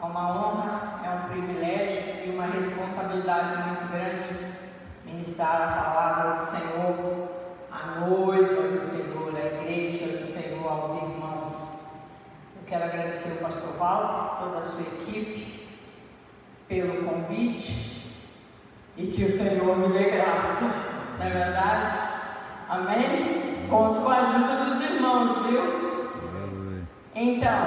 uma honra, é um privilégio e uma responsabilidade muito grande ministrar a palavra do Senhor, a noiva do Senhor, a igreja do Senhor, aos irmãos. Eu quero agradecer o pastor Walter, toda a sua equipe, pelo convite e que o Senhor me dê graça, não é verdade? Amém? Conto com a ajuda dos irmãos, viu? Então,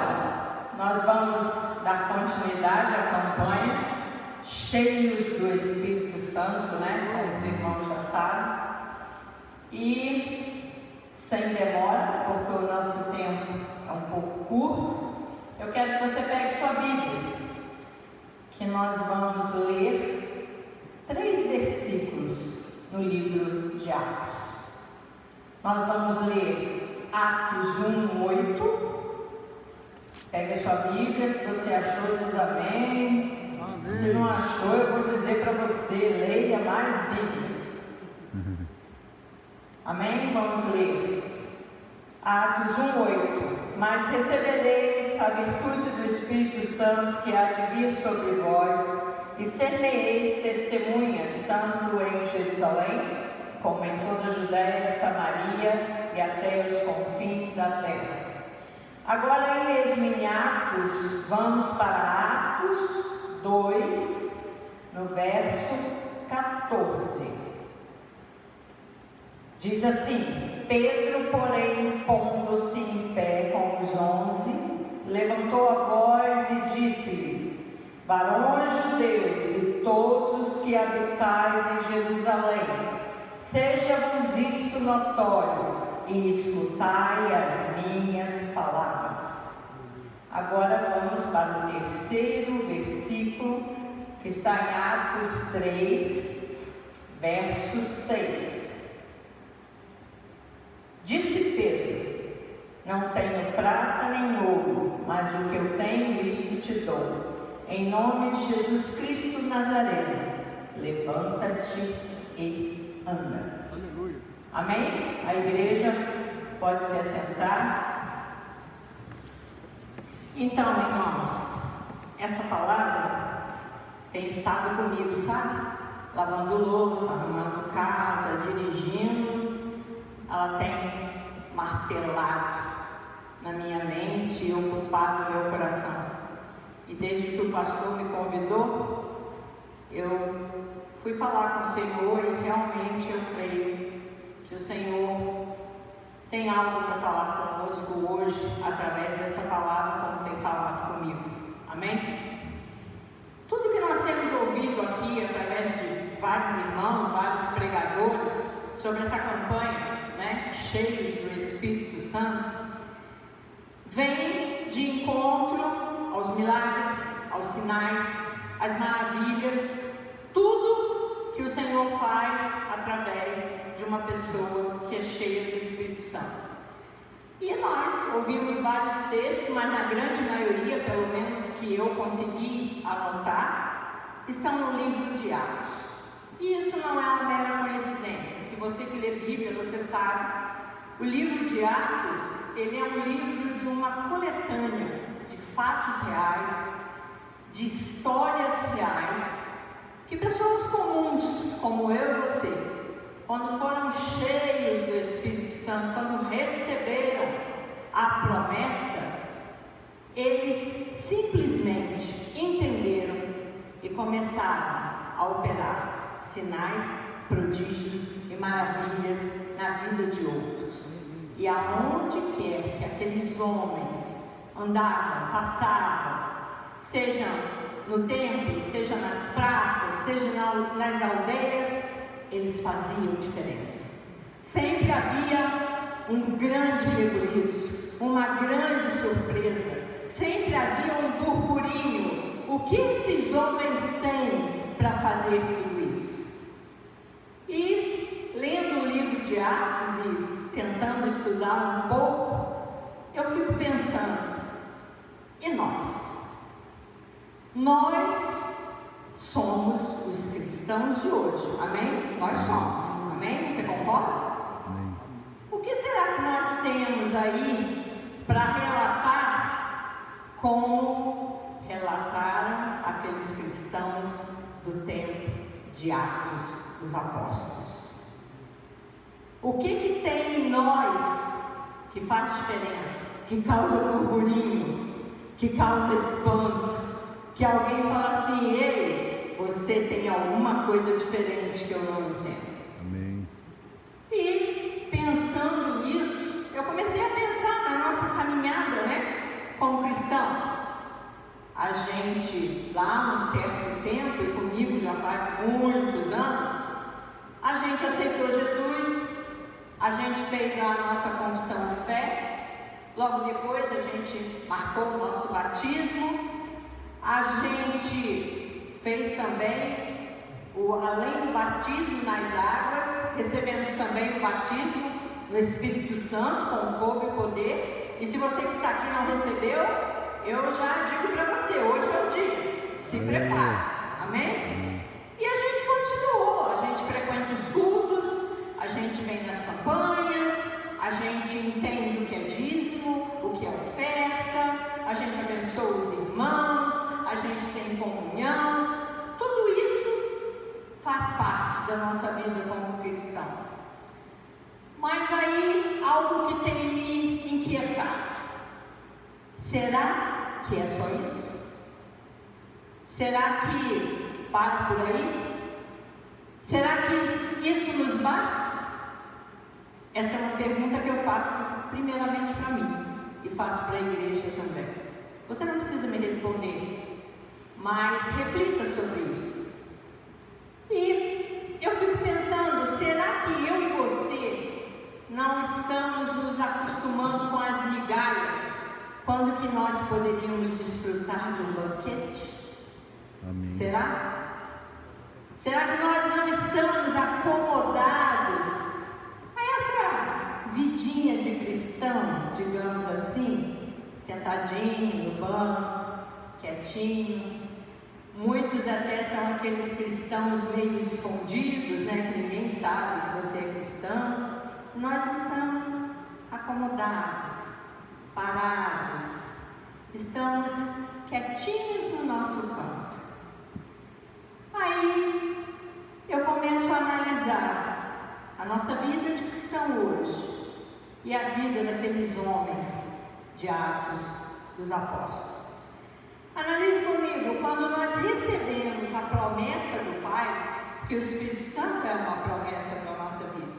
nós vamos dar continuidade à campanha, cheios do Espírito Santo, né? Como os irmãos já sabem. E, sem demora, porque o nosso tempo é um pouco curto, eu quero que você pegue sua Bíblia, que nós vamos ler 3 versículos no livro de Atos. Nós vamos ler Atos 1:8. Pegue a sua Bíblia, se você achou, diz amém. Se não achou, eu vou dizer para você, leia mais Bíblia. Amém? Vamos ler. Atos 1:8. Mas recebereis a virtude do Espírito Santo que há de vir sobre vós, e ser-me-eis testemunhas, tanto em Jerusalém, como em toda a Judéia, Samaria e até os confins da terra. Agora aí mesmo em Atos, vamos para Atos 2, no verso 14. Diz assim: Pedro, porém, pondo-se em pé com os 11, levantou a voz e disse-lhes: Varões judeus e todos os que habitais em Jerusalém, seja-vos isto notório, e escutai as minhas palavras. Agora vamos para o terceiro versículo, que está em Atos 3, verso 6. Disse Pedro: Não tenho prata nem ouro, mas o que eu tenho, isto te dou. Em nome de Jesus Cristo Nazareno, levanta-te e anda. Aleluia. Amém? A igreja pode se assentar. Então, irmãos, essa palavra tem estado comigo, sabe? Lavando louça, arrumando casa, dirigindo. Ela tem martelado na minha mente e ocupado meu coração. E desde que o pastor me convidou, eu fui falar com o Senhor e realmente eu creio que o Senhor tem algo para falar conosco hoje, através dessa palavra, como tem falado comigo. Amém? Tudo que nós temos ouvido aqui, através de vários irmãos, vários pregadores, sobre essa campanha, né, cheios do Espírito Santo, vem de encontro aos milagres, aos sinais, às maravilhas, tudo que o Senhor faz através de uma pessoa que é cheia do Espírito Santo. E nós ouvimos vários textos, mas na grande maioria, pelo menos que eu consegui anotar, estão no livro de Atos. E isso não é uma mera coincidência. Se você que lê Bíblia, você sabe, o livro de Atos, ele é um livro de uma coletânea de fatos reais, de histórias reais, que pessoas comuns, como eu e você, quando foram cheios do Espírito Santo, quando receberam a promessa, eles simplesmente entenderam e começaram a operar sinais, prodígios e maravilhas na vida de outros. E aonde quer que aqueles homens andavam, passavam, seja no templo, seja nas praças, seja nas aldeias, eles faziam diferença. Sempre havia um grande rebuliço, uma grande surpresa, sempre havia um burburinho. O que esses homens têm para fazer tudo isso? E lendo o livro de Atos e tentando estudar um pouco, eu fico pensando, e nós? Nós somos os cristãos de hoje, amém? Nós somos, amém? Você concorda? Amém. O que será que nós temos aí para relatar como relatos? idolatraram aqueles cristãos do tempo de Atos dos Apóstolos. O que tem em nós que faz diferença, que causa burburinho, que causa espanto, que alguém fala assim: ei, você tem alguma coisa diferente que eu não entendo? Amém. E pensando nisso, eu comecei a pensar na nossa caminhada, como cristão. A gente, lá um certo tempo, e comigo já faz muitos anos, a gente aceitou Jesus, a gente fez a nossa confissão de fé, logo depois a gente marcou o nosso batismo, a gente fez também, além do batismo nas águas, recebemos também o batismo no Espírito Santo, com fogo e poder. E se você que está aqui não recebeu, eu já digo para você, hoje é o dia, se prepare, amém? E a gente continuou, a gente frequenta os cultos, a gente vem nas campanhas, a gente entende o que é dízimo, o que é oferta, a gente abençoa os irmãos, a gente tem comunhão, tudo isso faz parte da nossa vida como cristãos. Mas aí, algo que tem me inquietado. Será que é só isso? Será que para por aí? Será que isso nos basta? Essa é uma pergunta que eu faço primeiramente para mim e faço para a igreja também. Você não precisa me responder, mas reflita sobre isso. E eu fico pensando, será que eu e você não estamos nos acostumando com as migalhas quando que nós poderíamos desfrutar de um banquete? Amém. Será? Será que nós não estamos acomodados a essa vidinha de cristão, digamos assim, sentadinho no banco, quietinho? Muitos até são aqueles cristãos meio escondidos, que ninguém sabe que você é cristão. Nós estamos acomodados, parados, estamos quietinhos no nosso canto. Aí eu começo a analisar a nossa vida de cristão hoje e a vida daqueles homens de Atos dos Apóstolos. Analise comigo, quando nós recebemos a promessa do Pai, que o Espírito Santo é uma promessa para a nossa vida.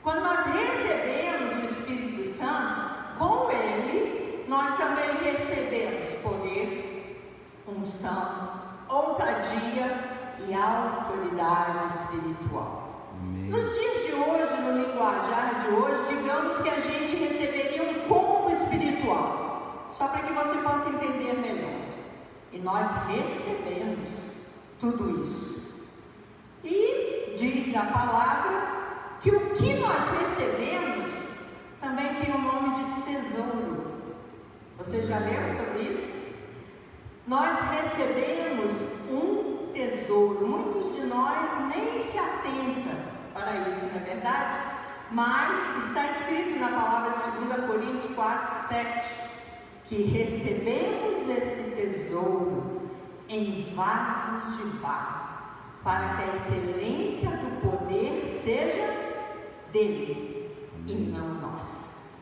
Quando nós recebemos o Espírito Santo, com Ele, nós também recebemos poder, unção, ousadia e autoridade espiritual. Amém. Nos dias de hoje, no linguajar de hoje, digamos que a gente receberia um combo espiritual, só para que você possa entender melhor. E nós recebemos tudo isso. E diz a palavra que o que nós recebemos também tem o nome de tesouro. Você já leu sobre isso? Nós recebemos um tesouro. Muitos de nós nem se atentam para isso, não é verdade? Mas está escrito na palavra de 2 Coríntios 4:7 que recebemos esse tesouro em vasos de barro, para que a excelência do poder seja dele e não nós.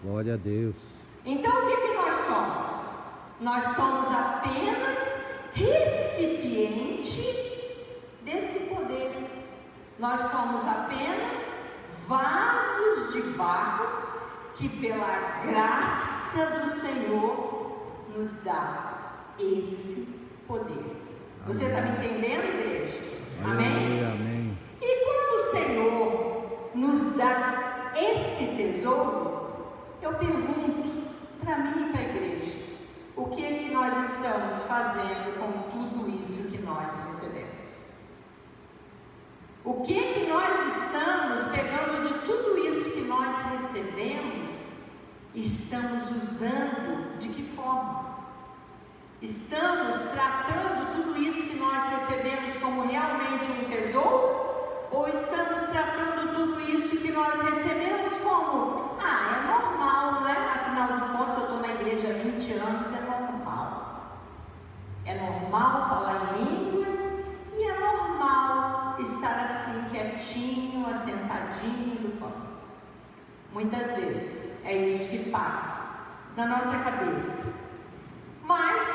Glória a Deus. Então o que nós somos? Nós somos apenas recipiente desse poder. Nós somos apenas vasos de barro que pela graça do Senhor nos dá esse poder. Você está me entendendo, igreja? Amém? Amém. E quando o Senhor nos dá esse tesouro, eu pergunto para mim e para a igreja, o que é que nós estamos fazendo com tudo isso que nós recebemos? O que é que nós estamos pegando de tudo isso que nós recebemos, estamos usando de que forma? Estamos tratando tudo isso que nós recebemos como realmente um tesouro? Ou estamos tratando tudo isso que nós recebemos como, é normal, né? Afinal de contas, eu estou na igreja há 20 anos, é normal. É normal normal falar em línguas e é normal estar assim quietinho, assentadinho no banco. Muitas vezes é isso que passa na nossa cabeça. Mas,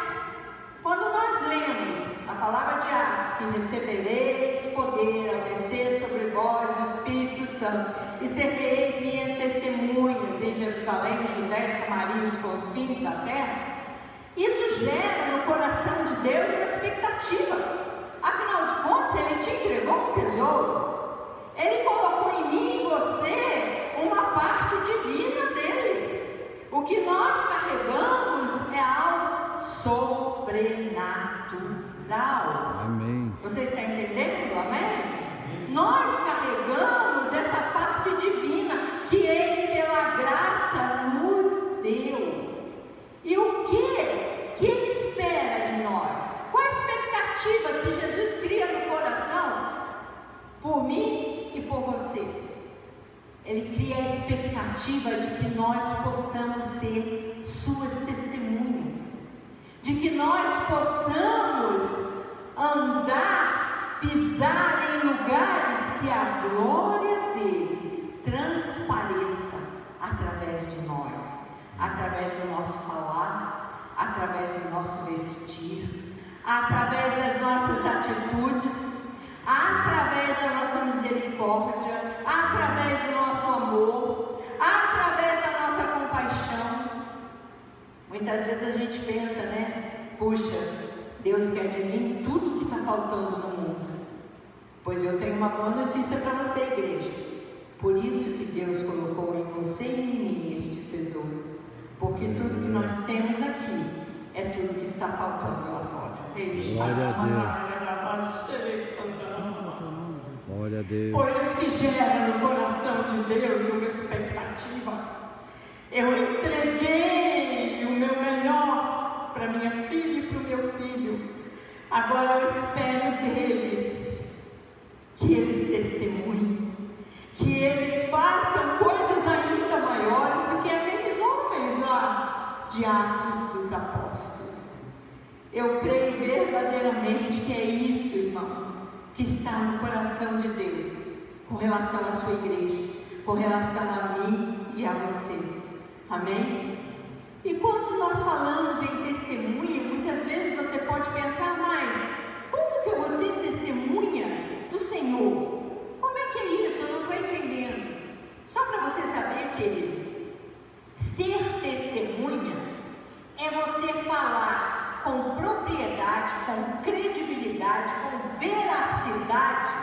quando nós lemos a palavra de Atos, que recebereis poder ao descer sobre vós o Espírito Santo, e sereis minhas testemunhas em Jerusalém, Judéia, Samaria e os confins da terra, isso gera no coração de Deus uma expectativa. Afinal de contas, Ele te entregou um tesouro. Ele colocou em mim e você uma parte divina dele. O que nós carregamos é algo sobrenatural. Amém. Você está entendendo? Amém? Nós carregamos essa parte divina que Ele, pela graça, nos deu. E o que Ele espera de nós? Qual a expectativa que Jesus cria no coração? Por mim e por você. Ele cria a expectativa de que nós possamos ser suas testemunhas, de que nós possamos andar, pisar em lugares que a glória dele transpareça através de nós, através do nosso falar, através do nosso vestir, através das nossas atitudes, através da nossa misericórdia, através do nosso amor, através da nossa compaixão. Muitas vezes a gente pensa, né? Puxa, Deus quer de mim tudo que está faltando no mundo. Pois eu tenho uma boa notícia para você, igreja. Por isso que Deus colocou em você e em mim este tesouro. Porque tudo que nós temos aqui é tudo que está faltando lá fora. Glória a Deus. Glória a Deus. Por isso que gera no coração de Deus uma expectativa. Eu entreguei o meu melhor para minha filha e para o meu filho. Agora eu espero deles que eles testemunhem, que eles façam coisas ainda maiores do que aqueles homens lá de Atos dos Apóstolos. Eu creio verdadeiramente que é isso, irmãos, que está no coração de Deus com relação à sua igreja, com relação a mim e a você. Amém? E quando nós falamos em testemunha, muitas vezes você pode pensar, mas como que eu vou ser testemunha do Senhor? Como é que é isso? Eu não estou entendendo. Só para você saber, querido, ser testemunha é você falar com propriedade, com credibilidade, com veracidade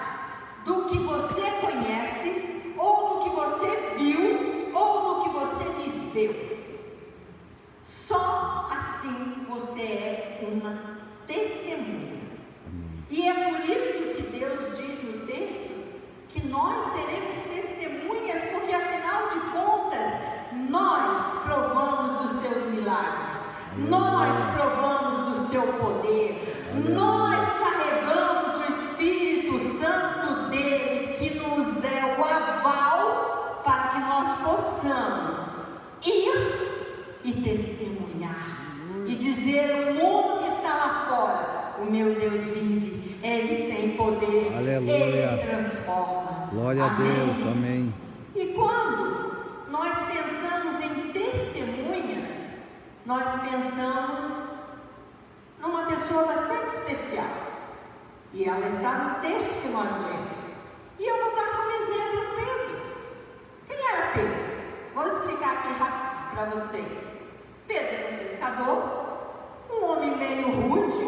do que você conhece, ou do que você viu, ou do que você viveu. Só assim você é uma testemunha. E é por isso que Deus diz no texto que nós seremos testemunhas, porque afinal de contas, nós provamos dos seus milagres, nós provamos do seu poder, nós carregamos o Espírito Santo dele, que nos é o aval para que nós possamos ir e testemunhar e dizer ao mundo que está lá fora: o meu Deus vive, Ele tem poder, aleluia. Ele transforma. Glória a Deus, amém. E quando nós pensamos em testemunha, nós pensamos numa pessoa bastante especial, e ela está no texto que nós lemos. E eu vou dar como exemplo Pedro. Quem era Pedro? Vou explicar aqui rápido para vocês. Pedro era um pescador, um homem meio rude,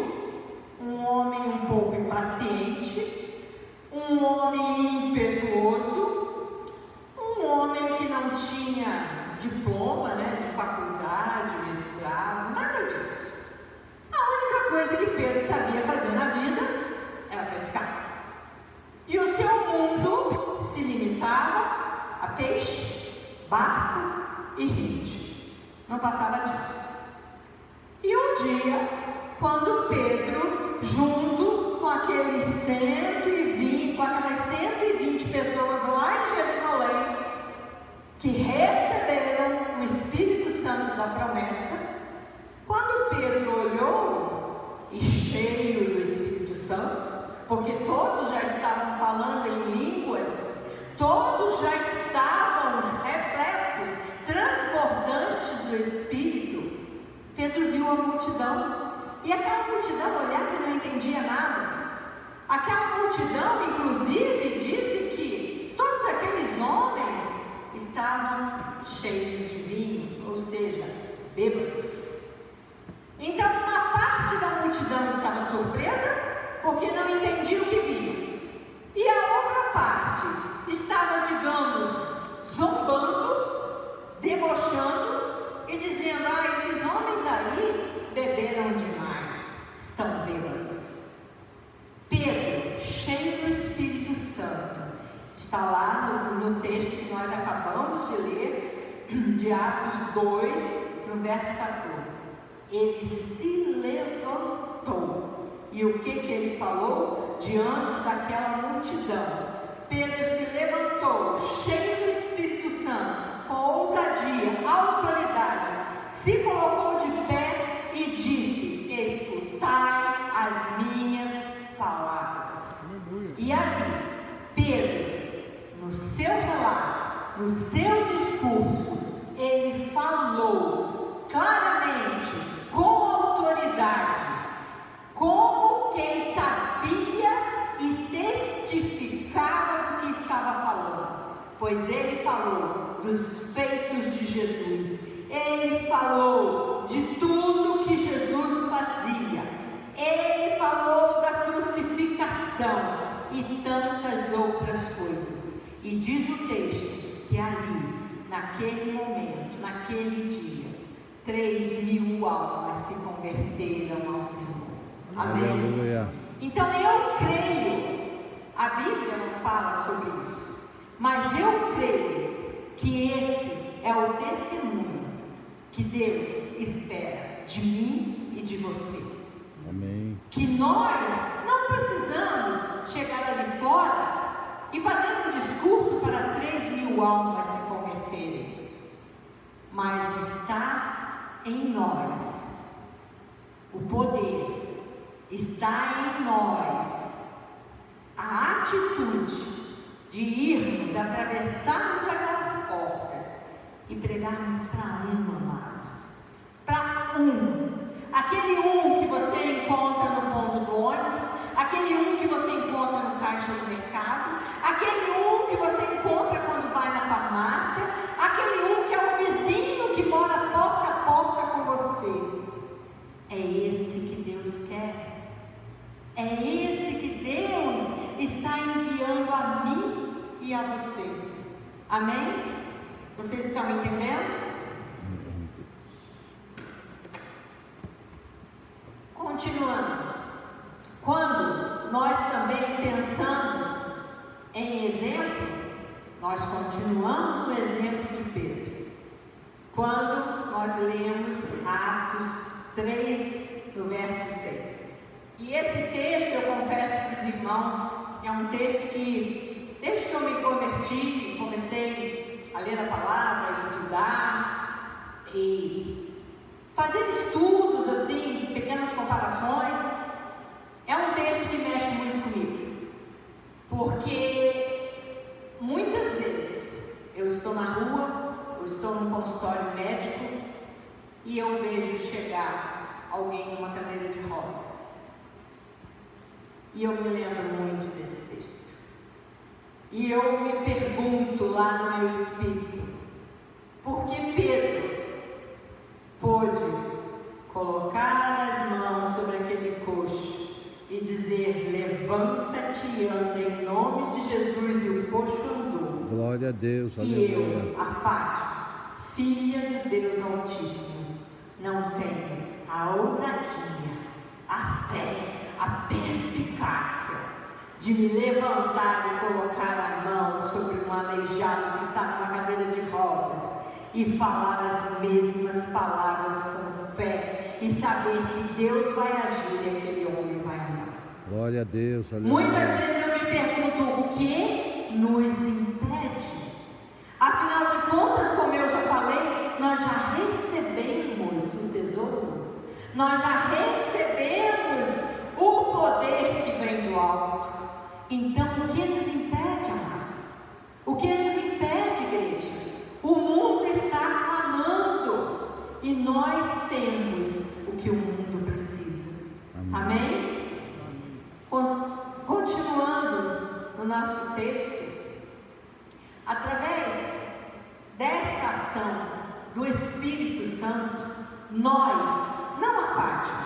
um homem um pouco impaciente, um homem impetuoso, um homem que não tinha diploma, de faculdade, mestrado, nada disso. A única coisa que Pedro sabia fazer na vida era pescar. E o seu mundo se limitava a peixe, barco e rede. Não passava disso. E um dia, quando Pedro, junto com aquelas 120 pessoas lá em Jerusalém, que receberam o Espírito Santo da promessa, quando Pedro olhou, e cheio porque todos já estavam falando em línguas, todos já estavam repletos, transbordantes do Espírito. Pedro viu a multidão, e aquela multidão olhava e não entendia nada. Aquela multidão, inclusive, disse que todos aqueles homens estavam cheios de vinho, ou seja, bêbados. Então, uma parte da multidão estava surpresa, porque não entendia o que via. E a outra parte estava, digamos, zombando, debochando e dizendo: esses homens aí beberam demais, estão bêbados. Pedro, cheio do Espírito Santo, está lá no texto que nós acabamos de ler, de Atos 2, no verso 14. Ele se levantou. E o que ele falou diante daquela multidão? Pedro se levantou, cheio do Espírito Santo, com ousadia, autoridade, se colocou de pé e disse: escutai as minhas palavras. E ali, Pedro, no seu relato, no seu discurso, ele falou claramente, com autoridade, como quem sabia e testificava do que estava falando, pois ele falou dos feitos de Jesus, ele falou de tudo que Jesus fazia, ele falou da crucificação e tantas outras coisas. E diz o texto que ali, naquele momento, naquele dia, 3.000 almas se converteram ao Senhor. Amém? Aleluia. Então eu creio, a Bíblia não fala sobre isso, mas eu creio que esse é o testemunho que Deus espera de mim e de você. Amém. Que nós não precisamos chegar ali fora e fazer um discurso para 3.000 almas se converterem, mas está em nós o poder, está em nós a atitude de irmos, atravessarmos aquelas portas e pregarmos para amados, para aquele que você encontra no ponto do ônibus, aquele que você encontra no caixa do mercado, aquele que você encontra quando vai na farmácia, aquele que é o vizinho que mora porta a porta com você. É esse que Deus quer, é esse que Deus está enviando a mim e a você. Amém? Vocês estão entendendo? Continuando, quando nós também pensamos em exemplo, nós continuamos no exemplo de Pedro. Quando nós lemos Atos 3, no verso 6. E esse texto, eu confesso para os irmãos, é um texto que, desde que eu me converti, comecei a ler a palavra, a estudar e fazer estudos assim, pequenas comparações, é um texto que mexe muito comigo, porque muitas vezes eu estou na rua, eu estou num consultório médico e eu vejo chegar alguém numa cadeira de rodas, e eu me lembro muito desse texto, e eu me pergunto lá no meu espírito, por que Pedro pôde colocar as mãos sobre aquele coxo e dizer: levanta-te e anda em nome de Jesus, e o coxo andou. Glória a Deus, e aleluia. eu, a Fátima, filha de Deus Altíssimo, não tenho a ousadia, a fé, a perspicácia de me levantar e colocar a mão sobre um aleijado que está numa cadeira de rodas e falar as mesmas palavras com fé e saber que Deus vai agir e aquele homem vai andar. Glória a Deus, aleluia. Muitas vezes eu me pergunto o que nos impede. Afinal de contas, como eu já falei, nós já recebemos o tesouro, nós já recebemos o poder que vem do alto. Então, o que nos impede, amados? O que nos impede, igreja? O mundo está clamando e nós temos o que o mundo precisa. Amém? Continuando no nosso texto, através desta ação do Espírito Santo, nós, não a Fátima,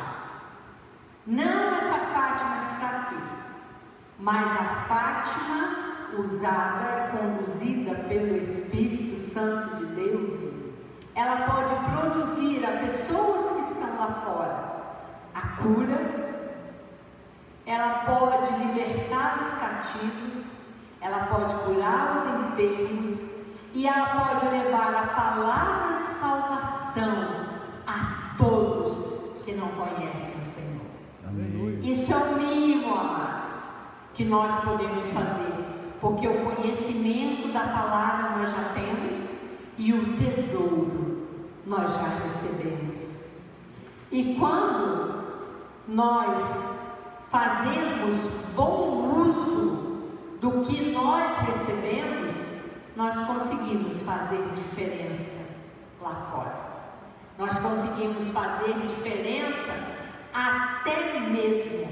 não essa Fátima que está aqui, mas a Fátima usada e conduzida pelo Espírito Santo de Deus, ela pode produzir a pessoas que estão lá fora a cura, ela pode libertar os cativos, ela pode curar os enfermos e ela pode levar a palavra de salvação a todos que não conhecem o Senhor. Amém. Isso é o mínimo, amados, que nós podemos fazer, porque o conhecimento da palavra nós já temos e o tesouro nós já recebemos. E quando nós fazemos bom uso do que nós recebemos, nós conseguimos fazer diferença lá fora. Nós conseguimos fazer diferença até mesmo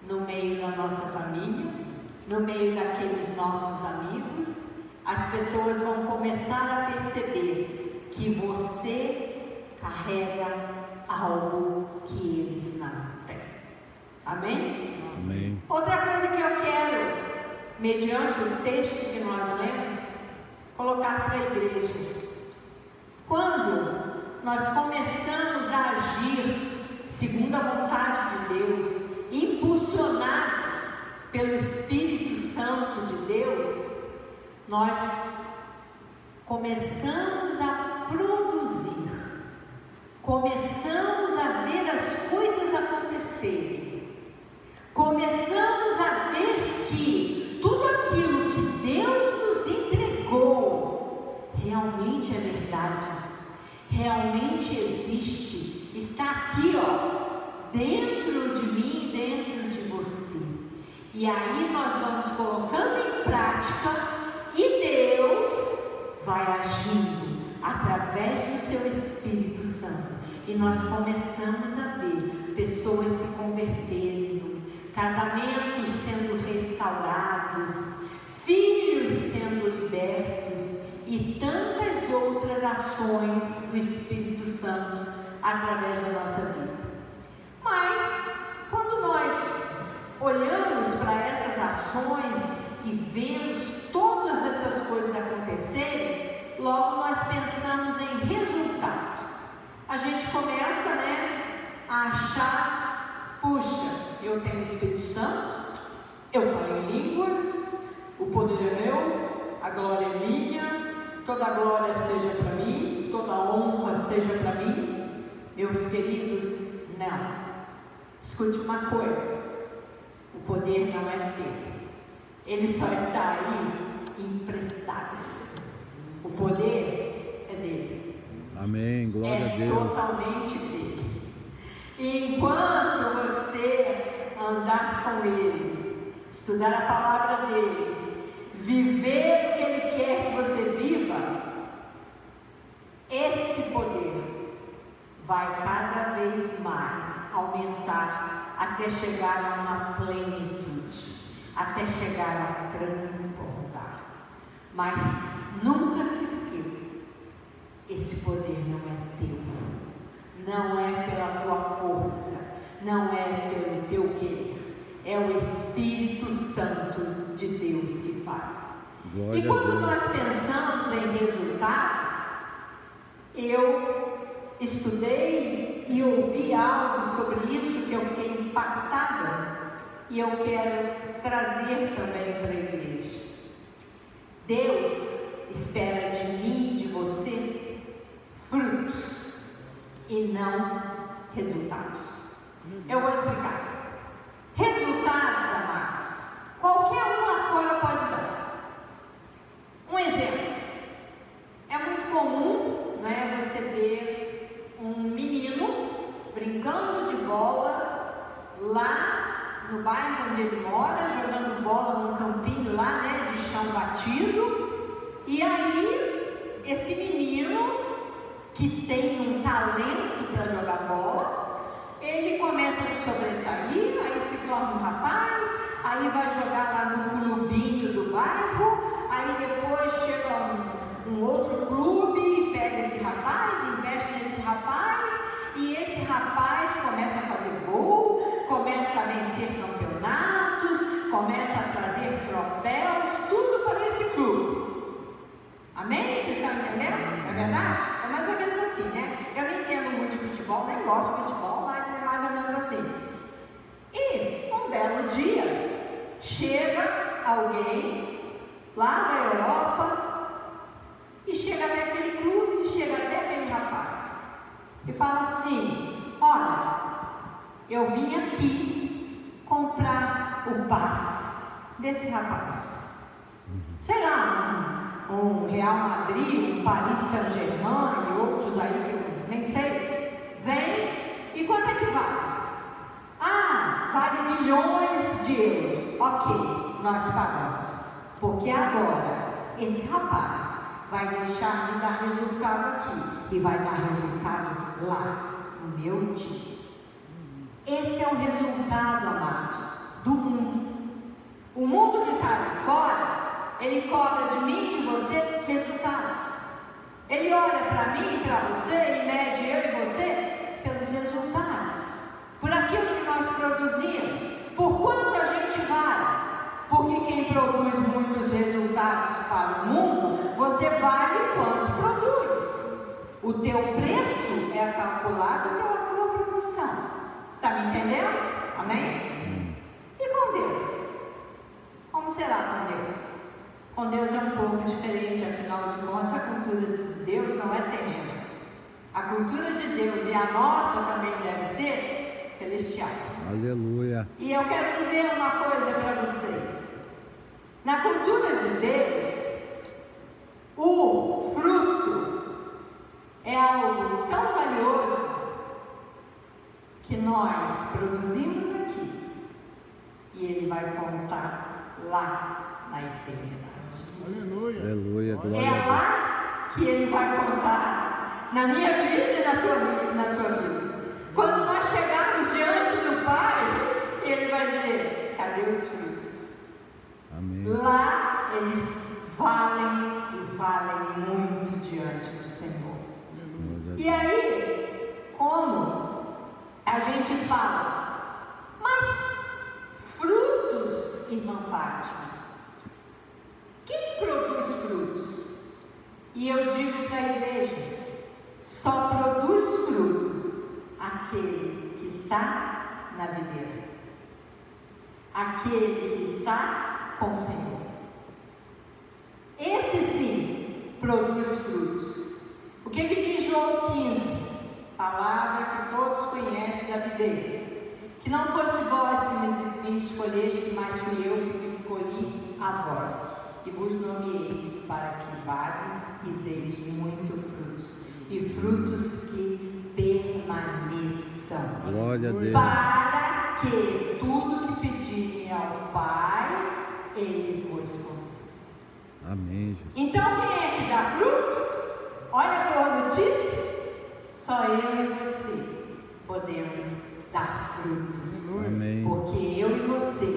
no meio da nossa família, no meio daqueles nossos amigos. As pessoas vão começar a perceber que você carrega algo que eles não têm. Amém? Amém. Outra coisa que eu quero, mediante o texto que nós lemos, colocar para a igreja. Quando nós começamos a agir segundo a vontade de Deus, impulsionados pelo Espírito Santo de Deus, nós começamos a produzir, começamos a ver as coisas acontecerem, começamos a ver que tudo aquilo que Deus nos entregou realmente é verdade, realmente existe, está aqui, dentro de mim, dentro de você. E aí nós vamos colocando em prática e Deus vai agindo através do seu Espírito Santo. E nós começamos a ver pessoas se convertendo, casamentos sendo restaurados, filhos sendo libertos e tantas outras ações do Espírito Santo através da nossa vida. Mas quando nós olhamos para essas ações e vemos todas essas coisas acontecerem, logo nós pensamos em resultado. A gente começa, a achar, puxa, eu tenho o Espírito Santo, eu falo em línguas, o poder é meu, a glória é minha, toda a glória seja para mim, toda a honra seja para mim. Meus queridos, não. Escute uma coisa, o poder não é teu, ele só está aí emprestado. O poder é dele. Amém, glória a Deus. É totalmente dele. E enquanto você andar com ele, estudar a palavra dele, viver o que ele quer que você viva, esse poder vai cada vez mais aumentar até chegar a uma plenitude, até chegar a transbordar. Mas nunca se esqueça, esse poder não é teu, não é pela tua força, não é pelo teu querer, é o Espírito Santo de Deus que faz. Glória e quando a Deus. nós pensamos em resultados, eu estudei e ouvi algo sobre isso que eu fiquei impactada e eu quero trazer também para a igreja. Deus espera de mim, de você, frutos e não resultados. Eu vou explicar. Resultados, amados, qualquer um lá fora pode dar. Um exemplo. É muito comum, você ver um menino brincando de bola lá no no bairro onde ele mora, jogando bola num campinho lá, né, de chão batido. E aí, esse menino, que tem um talento para jogar bola, ele começa a se sobressair, aí se torna um rapaz, aí vai jogar lá no clubinho do bairro, aí depois chega um outro clube e pega esse rapaz, investe nesse rapaz, e esse rapaz começa a fazer gol, começa a vencer campeonatos, começa a trazer troféus, tudo para esse clube. Amém? Vocês estão entendendo? É verdade? É mais ou menos assim, né? Eu não entendo muito de futebol, nem gosto de futebol, mas é mais ou menos assim. E um belo dia, chega alguém lá da Europa e chega até aquele clube, chega até aquele rapaz e fala assim: olha, eu vim aqui comprar o passe desse rapaz. Sei lá, um Real Madrid, um Paris Saint-Germain e outros aí que eu nem sei. Vem, e quanto é que vale? Ah, vale milhões de euros. Ok, nós pagamos. Porque agora esse rapaz vai deixar de dar resultado aqui e vai dar resultado lá, no meu time. Esse é o resultado, amados, do mundo. O mundo que está ali fora, ele cobra de mim e de você resultados. Ele olha para mim e para você e mede eu e você pelos resultados, por aquilo que nós produzimos, por quanto a gente vale. Porque quem produz muitos resultados para o mundo, você vale quanto produz. O teu preço é calculado pela tua produção. Está me entendendo? Amém? E com Deus? Como será com Deus? Com Deus é um pouco diferente, afinal de contas, a cultura de Deus não é terrena. A cultura de Deus e a nossa também deve ser celestial. Aleluia. E eu quero dizer uma coisa para vocês. Na cultura de Deus, o fruto é algo tão valioso que nós produzimos aqui e ele vai contar lá na eternidade. Aleluia. Aleluia. Glória É a Deus. lá que ele vai contar na minha vida e na tua vida. Quando nós chegarmos diante do Pai, ele vai dizer: cadê os frutos? Amém. Lá eles valem e valem muito diante do Senhor. E aí, como a gente fala, mas frutos, irmã Fátima, quem produz frutos? E eu digo para a igreja: só produz frutos aquele que está na videira, aquele que está com o Senhor. Esse sim produz frutos. O que diz João 15? Palavra que todos conhecem da videira. Que não fosse vós que me escolheste, mas fui eu que me escolhi a vós. E vos nomeeis para que vades e deis muito frutos. E frutos que permaneçam. Glória a Deus. Para que tudo que pedirem ao Pai, Ele vos conceda. Amém, Jesus. Então quem é que dá fruto? Olha a boa notícia. Só eu e você podemos dar frutos. Amém. Porque eu e você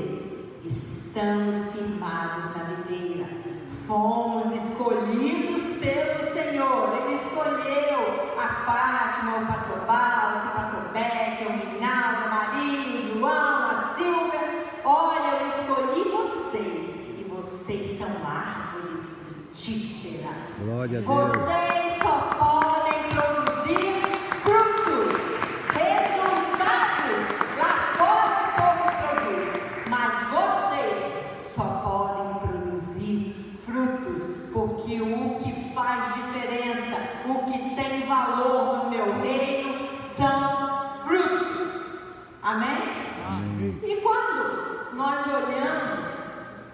estamos firmados na videira. Fomos escolhidos pelo Senhor. Ele escolheu a Fátima, o pastor Valdo, o pastor Becker, o Reinaldo, a Maria, o João, a Silvia. Olha, eu escolhi vocês. E vocês são árvores frutíferas. Glória a Deus. Vocês só podem produzir frutos, resultados. Lá fora o povo produz, mas vocês só podem produzir frutos, porque o que faz diferença, o que tem valor no meu reino são frutos. Amém? Amém. E quando nós olhamos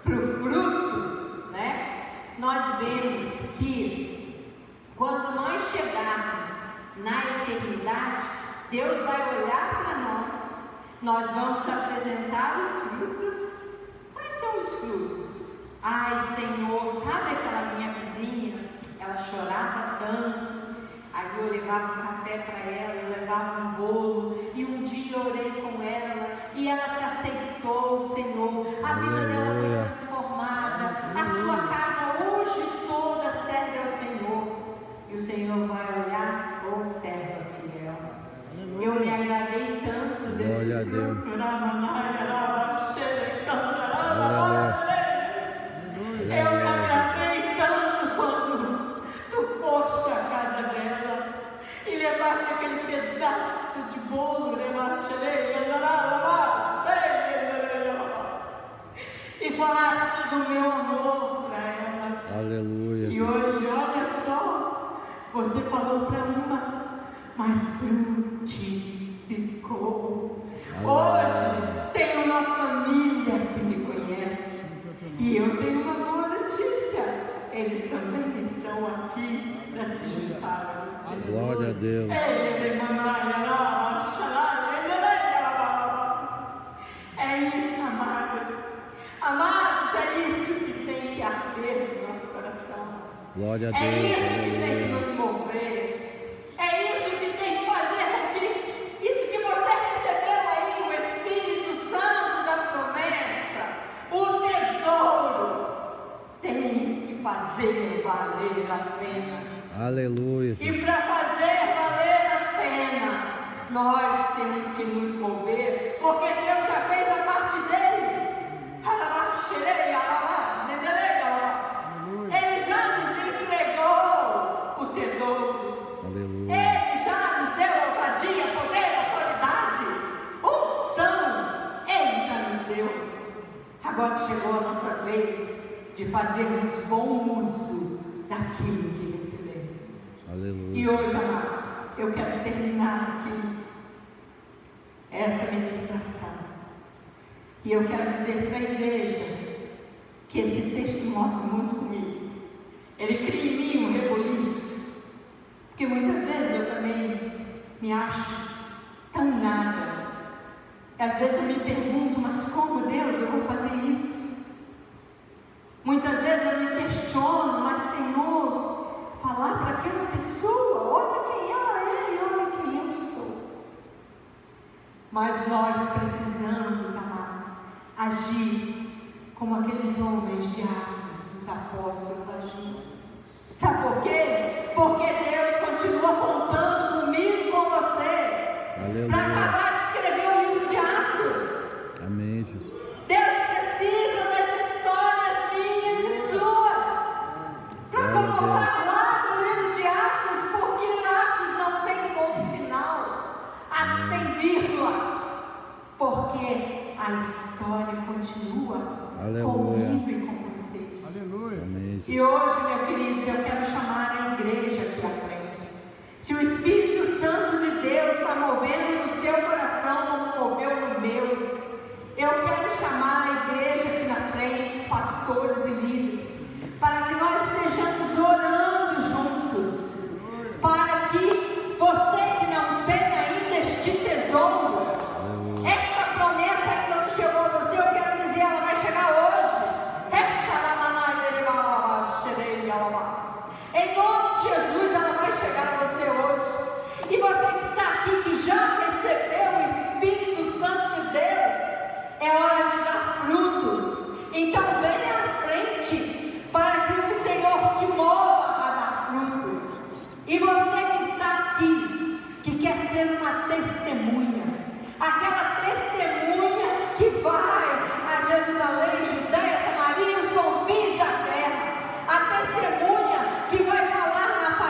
para o fruto, né, nós vemos que quando nós chegarmos na eternidade, Deus vai olhar para nós nós vamos apresentar os frutos. Quais são os frutos? Ai, Senhor, sabe aquela minha vizinha? Ela chorava tanto. Aí eu levava um café para ela, eu levava um bolo, e um dia eu orei com ela, e ela te aceitou, Senhor. A vida dela foi transformada, a sua casa hoje toda serve ao Senhor. E o Senhor vai olhar, ô serva fiel. Eu me agradei tanto desse fruto. Eu me agradei tanto quando tu foste à casa dela e levaste aquele pedaço de bolo, e falaste do meu amor para ela. Aleluia. E hoje, olha só, você falou para uma, mas frutificou. Hoje tem uma família que me conhece. E eu tenho uma boa notícia. Eles também estão aqui para se juntar a você. Glória a Deus. É isso, amados. Amados, é isso que tem que arder no nosso coração. Glória a Deus. É isso que tem que nos mover. É isso que tem que fazer com que isso que você recebeu aí, o Espírito Santo da promessa, o tesouro, tem que fazer valer a pena. Aleluia. E para fazer valer a pena, nós temos que nos mover, porque Deus já fez a parte dele. Ele já nos entregou o tesouro. Aleluia. Ele já nos deu ousadia, poder, autoridade, unção. Ele já nos deu. Agora chegou a nossa vez de fazermos bom uso daquilo que recebemos. Aleluia. E hoje, amados, eu quero terminar aqui essa ministração. E eu quero dizer para a igreja que esse texto mostra muito comigo. Ele cria em mim um reboliço, porque muitas vezes eu também me acho tão nada. Às vezes eu me pergunto, mas como, Deus, eu vou fazer isso? Muitas vezes eu me questiono, mas Senhor, falar para aquela pessoa, olha quem ela é e olha quem eu sou. Mas nós precisamos, amados, agir como aqueles homens de Atos dos Apóstolos agiam. Sabe por quê? Porque Deus continua contando comigo e com você. Para acabar de escrever o livro de Atos. Amém, Jesus. Deus precisa das histórias minhas e suas para colocar lá no livro de Atos, porque em Atos não tem ponto final. Atos tem vírgula. Porque a história continua. Aleluia. Comigo e com você. Aleluia. Amém. E hoje, meus queridos, eu quero chamar a igreja aqui à frente. Se o Espírito Santo de Deus está movendo no seu coração como moveu no meu, eu quero chamar a igreja aqui na frente, os pastores e líderes, para que nós estejamos orando juntos, para que você que não tem ainda este tesouro, esta promessa ainda não chegou a você, eu quero dizer, ela vai chegar hoje. Em nome de Jesus, ela vai chegar a você hoje. E você que está aqui, que já recebeu o Espírito Santo de Deus, é hora de dar frutos. Então venha à frente, para que o Senhor te mova a dar frutos. E você